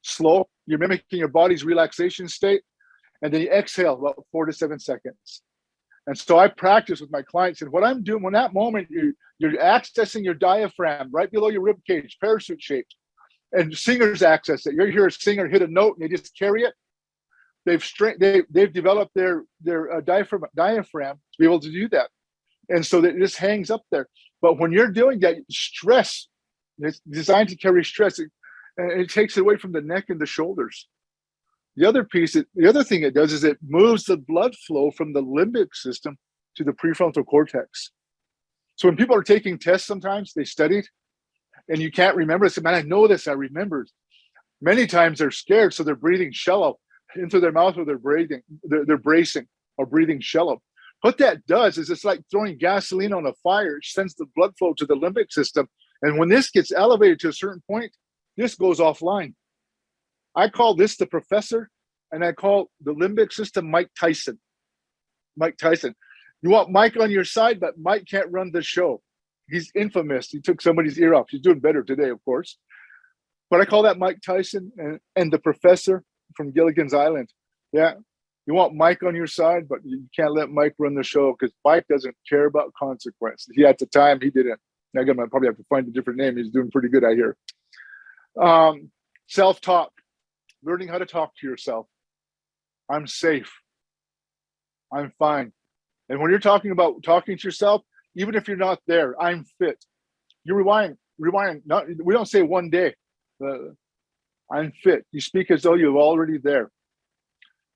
Slow. You're mimicking your body's relaxation state. And then you exhale about 4 to 7 seconds. And so I practice with my clients. And what I'm doing, when that moment, you're accessing your diaphragm right below your rib cage, parachute shaped. And singers access it. You hear a singer hit a note and they just carry it. They've developed their diaphragm to be able to do that. And so that it just hangs up there. But when you're doing that, stress, it's designed to carry stress. It takes it away from the neck and the shoulders. The other thing it does is it moves the blood flow from the limbic system to the prefrontal cortex. So when people are taking tests, sometimes they studied and you can't remember. I said, man, I know this, I remembered. Many times they're scared, so they're breathing shallow into their mouth, or they're bracing or breathing shallow. What that does is it's like throwing gasoline on a fire. It sends the blood flow to the limbic system. And when this gets elevated to a certain point, this goes offline. I call this the professor, and I call the limbic system Mike Tyson. Mike Tyson. You want Mike on your side, but Mike can't run the show. He's infamous. He took somebody's ear off. He's doing better today, of course. But I call that Mike Tyson and the professor from Gilligan's Island. Yeah. You want Mike on your side, but you can't let Mike run the show because Mike doesn't care about consequences. At the time, he didn't. Again, I probably have to find a different name. He's doing pretty good, I hear. Self-talk. Learning how to talk to yourself. I'm safe. I'm fine. And when you're talking about talking to yourself, even if you're not there, I'm fit. You rewind. We don't say one day. I'm fit. You speak as though you're already there.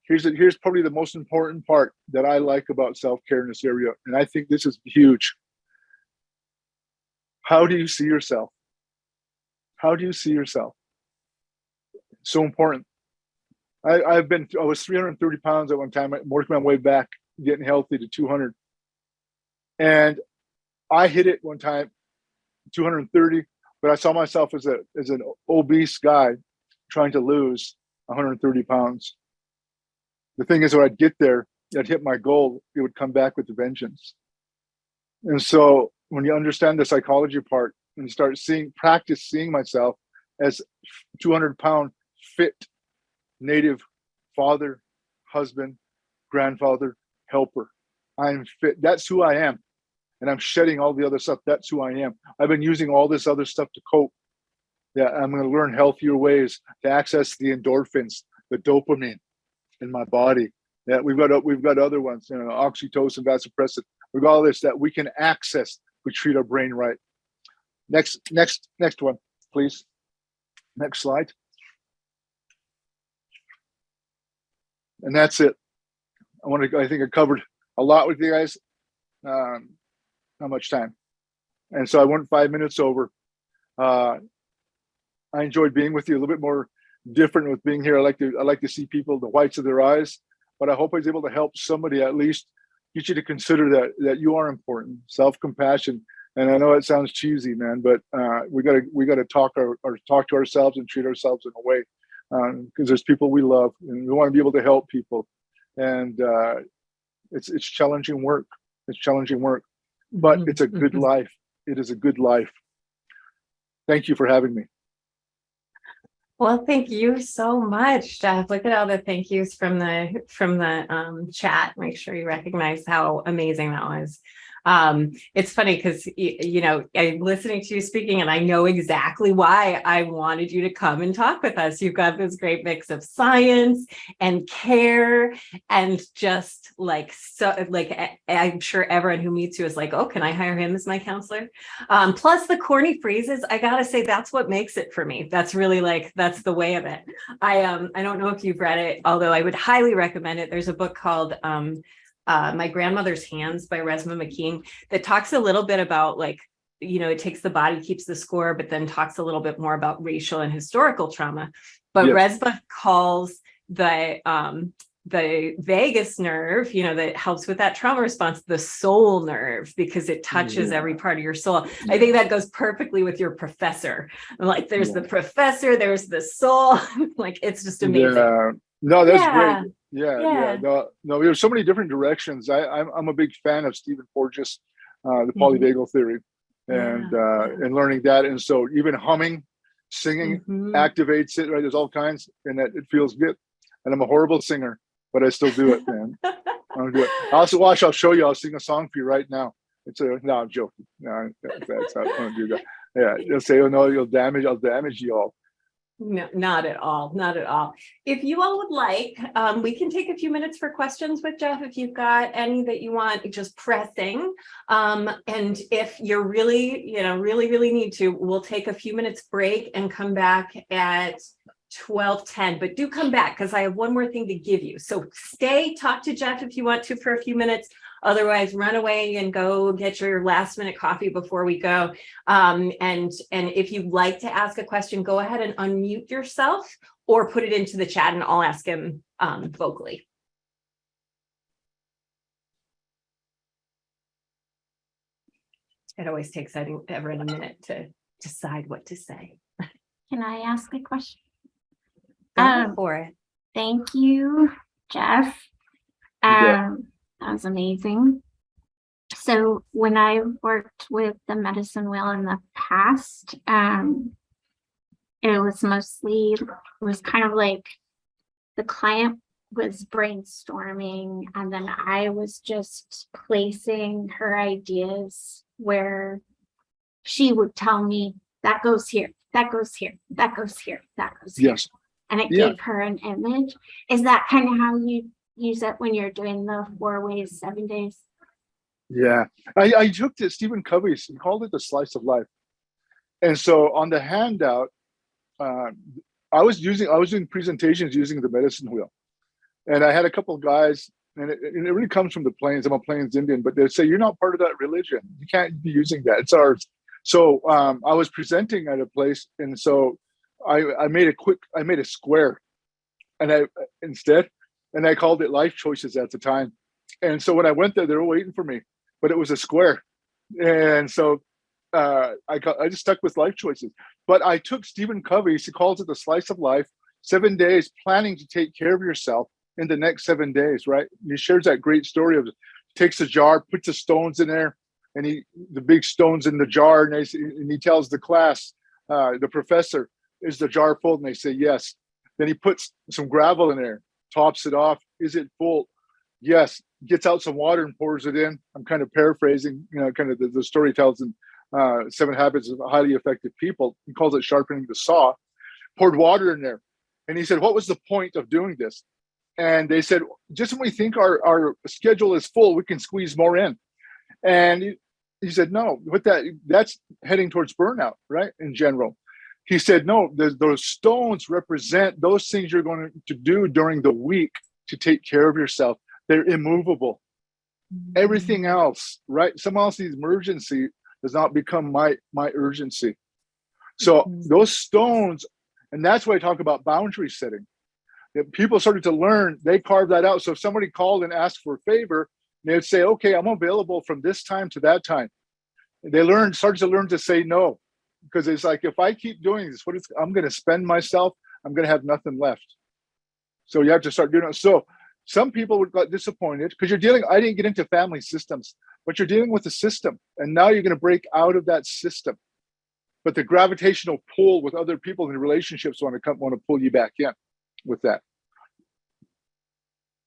Here's probably the most important part that I like about self-care in this area, and I think this is huge. How do you see yourself? How do you see yourself? So important. I was 330 pounds at one time. I'm working my way back, getting healthy to 200. And I hit it one time, 230, but I saw myself as an obese guy trying to lose 130 pounds. the thing is, when I'd get there, I'd hit my goal, it would come back with a vengeance. And so when you understand the psychology part and you start practice seeing myself as 200-pound fit native father, husband, grandfather, helper. I'm fit. That's who I am. And I'm shedding all the other stuff. That's who I am. I've been using all this other stuff to cope. Yeah, I'm going to learn healthier ways to access the endorphins, the dopamine in my body. Yeah, we've got other ones, oxytocin, vasopressin. We've got all this that we can access. If we treat our brain right. Next one, please. Next slide. And that's it. I think I covered a lot with you guys. Not much time. And so I went 5 minutes over. I enjoyed being with you, a little bit more different with being here. I like to see people, the whites of their eyes, but I hope I was able to help somebody at least get you to consider that you are important, self-compassion. And I know it sounds cheesy, man, but we gotta talk to ourselves and treat ourselves in a way, because there's people we love and we want to be able to help people. And it's challenging work. But it's a good life. It is a good life. Thank you for having me. Well, thank you so much, Jeff. Look at all the thank yous from the chat. Make sure you recognize how amazing that was. It's funny because, I'm listening to you speaking and I know exactly why I wanted you to come and talk with us. You've got this great mix of science and care and just I'm sure everyone who meets you is like, oh, can I hire him as my counselor? Plus the corny phrases, I gotta say, that's what makes it for me. That's really that's the way of it. I don't know if you've read it, although I would highly recommend it. There's a book called, My Grandmother's Hands by Resma McKean that talks a little bit about it takes the body, keeps the score, but then talks a little bit more about racial and historical trauma. But yes. Resma calls the vagus nerve, that helps with that trauma response, the soul nerve, because it touches every part of your soul. I think that goes perfectly with your professor. There's the professor, there's the soul. It's just amazing. Yeah. No, that's great. Yeah. No, there's so many different directions. I'm a big fan of Stephen Porges, the polyvagal theory, and learning that. And so even humming, singing activates it, right? There's all kinds, and it feels good. And I'm a horrible singer, but I still do it, man. I'll do it. I'll show you. I'll sing a song for you right now. No, I'm joking. No, that's how I don't do that. Yeah, you'll say, oh no, I'll damage you all. No, not at all. Not at all. If you all would like, we can take a few minutes for questions with Jeff. If you've got any that you want just pressing. And if you're really, really need to, we'll take a few minutes break and come back at 12:10, but do come back because I have one more thing to give you. So stay, talk to Jeff if you want to for a few minutes. Otherwise, run away and go get your last minute coffee before we go. And if you'd like to ask a question, go ahead and unmute yourself or put it into the chat and I'll ask him vocally. It always takes everyone a minute to decide what to say. Can I ask a question? Go for it. Thank you, Jeff. That was amazing. So when I worked with the medicine wheel in the past, it was kind of like the client was brainstorming and then I was just placing her ideas where she would tell me that goes here, that goes here, that goes here, that goes here. Yes. And it gave her an image. Is that kind of how you use it when you're doing the 4 ways, 7 days? Yeah, I took to Stephen Covey's, he called it the slice of life. And so on the handout, I was doing presentations using the medicine wheel. And I had a couple of guys, and it really comes from the Plains. I'm a Plains Indian, but they say, you're not part of that religion. You can't be using that. It's ours. So I was presenting at a place. And so I made a square and I called it life choices at the time. And so when I went there, they were waiting for me, but it was a square. And so I just stuck with life choices. But I took Stephen Covey's, he calls it the slice of life, 7 days planning to take care of yourself in the next 7 days, right? He shares that great story of takes a jar, puts the stones in there, and the big stones in the jar, and he tells the class, the professor, is the jar full? And they say yes. Then he puts some gravel in there, tops it off. Is it full? Yes. Gets out some water and pours it in. I'm kind of paraphrasing, kind of the story tells in 7 Habits of Highly Effective People. He calls it sharpening the saw. Poured water in there. And he said, what was the point of doing this? And they said, just when we think our schedule is full, we can squeeze more in. And he said, no, that's heading towards burnout, right? In general. He said, no, those stones represent those things you're going to do during the week to take care of yourself. They're immovable. Everything else, right? Someone else's emergency does not become my urgency. So those stones, and that's why I talk about boundary setting. If people started to learn, they carved that out. So if somebody called and asked for a favor, they would say, okay, I'm available from this time to that time. They started to learn to say no, because it's like, if I keep doing this, I'm going to spend myself, I'm going to have nothing left. So you have to start doing it. So some people would get disappointed because I didn't get into family systems, but you're dealing with a system, and now you're going to break out of that system. But the gravitational pull with other people in relationships want to pull you back in with that.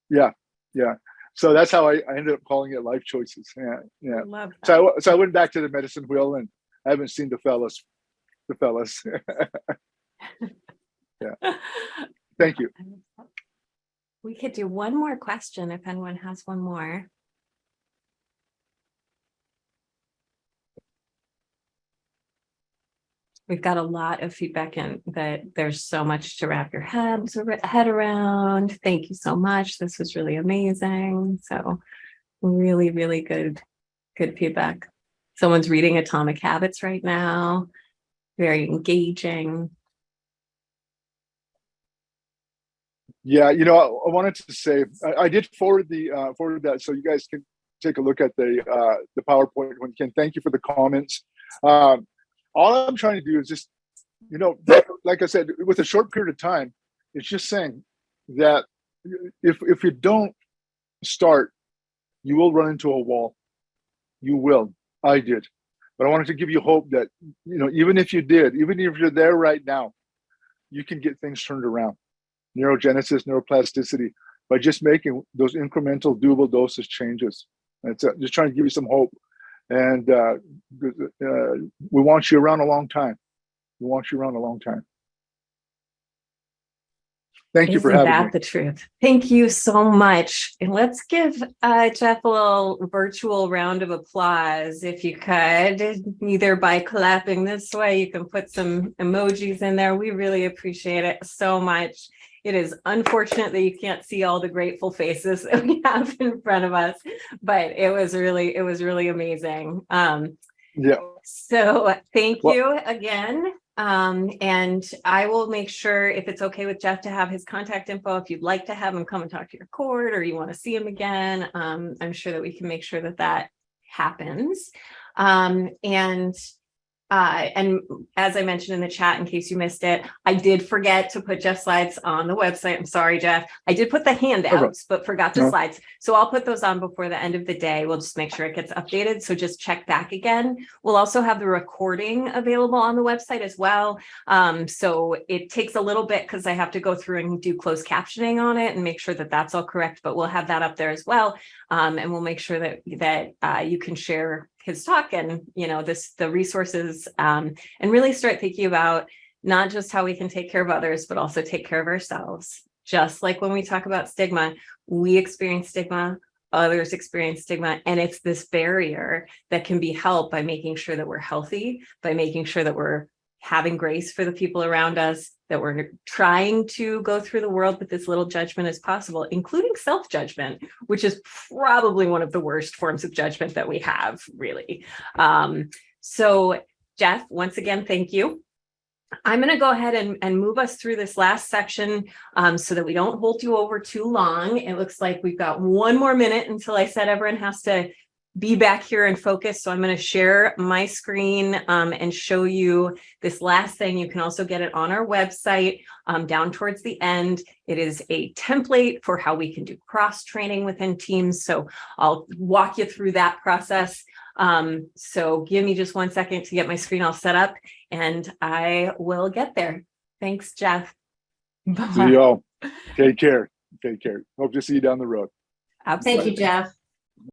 Yeah. So that's how I ended up calling it life choices. Yeah. I love that. So I went back to the medicine wheel, and I haven't seen the fellas. Yeah. Thank you. We could do one more question if anyone has one more. We've got a lot of feedback in that there's so much to wrap your head around. Thank you so much. This was really amazing. So really, really good feedback. Someone's reading Atomic Habits right now. Very engaging. Yeah, I wanted to say I did forward that, so you guys can take a look at the PowerPoint when you can. Thank you for the comments. All I'm trying to do is just, like I said, with a short period of time, it's just saying that if you don't start, you will run into a wall. You will. I did. But I wanted to give you hope that, even if you're there right now, you can get things turned around. Neurogenesis, neuroplasticity, by just making those incremental doable dosage changes. That's it. Just trying to give you some hope. And we want you around a long time. Thank you for having me. Isn't that the truth? Thank you so much. And let's give Jeff a little virtual round of applause, if you could, either by clapping this way, you can put some emojis in there. We really appreciate it so much. It is unfortunate that you can't see all the grateful faces that we have in front of us, but it was really amazing. Yeah. So thank you again. And I will make sure, if it's okay with Jeff, to have his contact info. If you'd like to have him come and talk to your court, or you want to see him again, I'm sure that we can make sure that happens. And as I mentioned in the chat, in case you missed it, I did forget to put Jeff's slides on the website. I'm sorry, Jeff. I did put the handouts, but forgot the slides. So I'll put those on before the end of the day. We'll just make sure it gets updated. So just check back again. We'll also have the recording available on the website as well. So it takes a little bit because I have to go through and do closed captioning on it and make sure that that's all correct, but we'll have that up there as well. And we'll make sure that you can share his talk and the resources, and really start thinking about not just how we can take care of others, but also take care of ourselves. Just like when we talk about stigma, we experience stigma, others experience stigma, and it's this barrier that can be helped by making sure that we're healthy, by making sure that we're having grace for the people around us, that we're trying to go through the world with as little judgment as possible, including self-judgment, which is probably one of the worst forms of judgment that we have, really. So Jeff, once again, thank you. I'm going to go ahead and move us through this last section so that we don't hold you over too long. It looks like we've got one more minute until I said everyone has to be back here and focus. So I'm going to share my screen and show you this last thing. You can also get it on our website down towards the end. It is a template for how we can do cross training within teams. So I'll walk you through that process. So give me just 1 second to get my screen all set up and I will get there. Thanks, Jeff. See y'all. Take care. Take care. Hope to see you down the road. Absolutely. Thank you, Jeff.